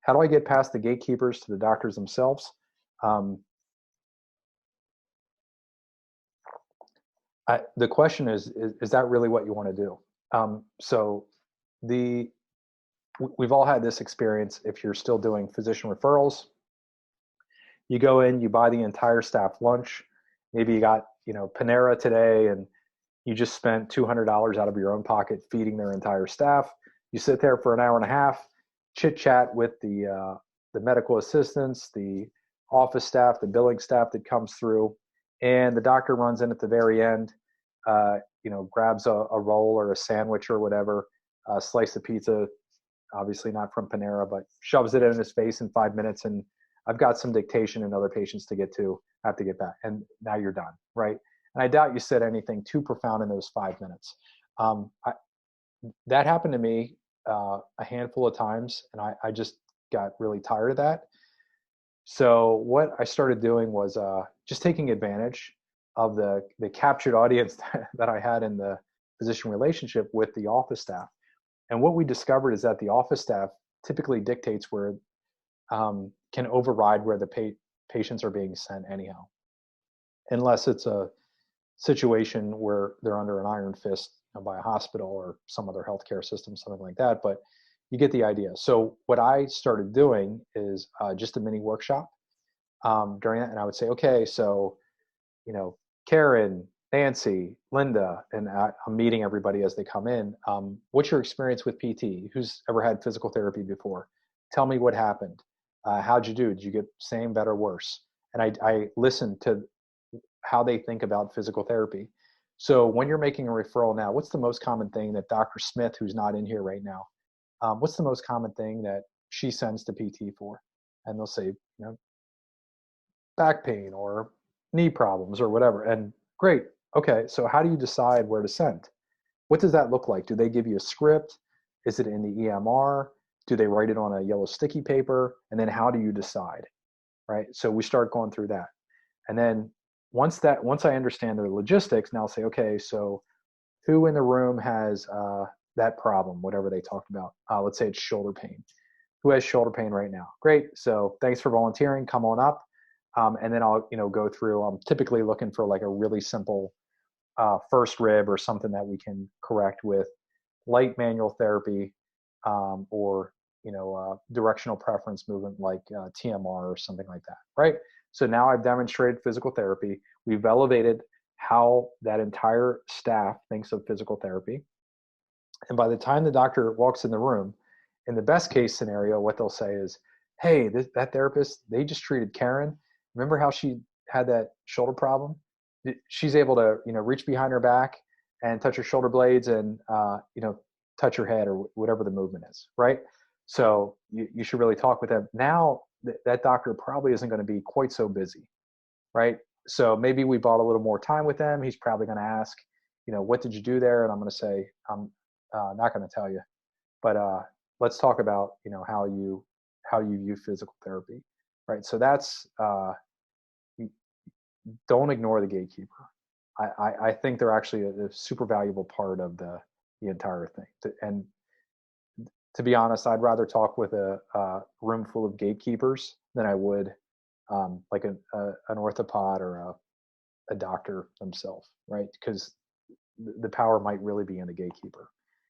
How do I get past the gatekeepers to the doctors themselves? Um, the question is that really what you want to do? So the we've all had this experience. If you're still doing physician referrals, you go in, you buy the entire staff lunch. Maybe you got, Panera today, and you just spent $200 out of your own pocket feeding their entire staff. You sit there for an hour and a half, chit chat with the medical assistants, the office staff, the billing staff that comes through, and the doctor runs in at the very end. Grabs a roll or a sandwich or whatever, a slice of pizza, obviously not from Panera, but shoves it in his face in 5 minutes. And I've got some dictation and other patients to get to. I have to get back. And now you're done, right? And I doubt you said anything too profound in those 5 minutes. That happened to me a handful of times, and I just got really tired of that. So what I started doing was just taking advantage of the captured audience that I had in the physician relationship with the office staff. And what we discovered is that the office staff typically dictates where can override where the patients are being sent anyhow, unless it's a situation where they're under an iron fist by a hospital or some other healthcare system, something like that. But you get the idea. So what I started doing is just a mini workshop during that, and I would say, okay, so Karen, Nancy, Linda, and I'm meeting everybody as they come in. What's your experience with PT? Who's ever had physical therapy before? Tell me what happened. How'd you do? Did you get same, better, worse? And I listened to how they think about physical therapy. So when you're making a referral now, what's the most common thing that Dr. Smith, who's not in here right now, what's the most common thing that she sends to PT for? And they'll say, back pain or knee problems or whatever. And great. Okay. So how do you decide where to send? What does that look like? Do they give you a script? Is it in the EMR? Do they write it on a yellow sticky paper? And then how do you decide? Right. So we start going through that. And then once I understand the logistics, now I'll say, okay, so who in the room has that problem, whatever they talked about? Let's say it's shoulder pain. Who has shoulder pain right now? Great. So thanks for volunteering. Come on up. And then I'll, go through. I'm typically looking for like a really simple first rib or something that we can correct with light manual therapy, or directional preference movement like TMR or something like that, right? So now I've demonstrated physical therapy. We've elevated how that entire staff thinks of physical therapy. And by the time the doctor walks in the room, in the best case scenario, what they'll say is, hey, that therapist, they just treated Karen. Remember how she had that shoulder problem? She's able to, reach behind her back and touch her shoulder blades and, touch her head or whatever the movement is, right? So you should really talk with them. Now that doctor probably isn't going to be quite so busy, right? So maybe we bought a little more time with them. He's probably going to ask, what did you do there? And I'm going to say, I'm not going to tell you, but let's talk about, how you view physical therapy, right? So that's, don't ignore the gatekeeper. I think they're actually a super valuable part of the entire thing. And to be honest, I'd rather talk with a room full of gatekeepers than I would like an orthopod or a doctor themselves, right? Because the power might really be in the gatekeeper.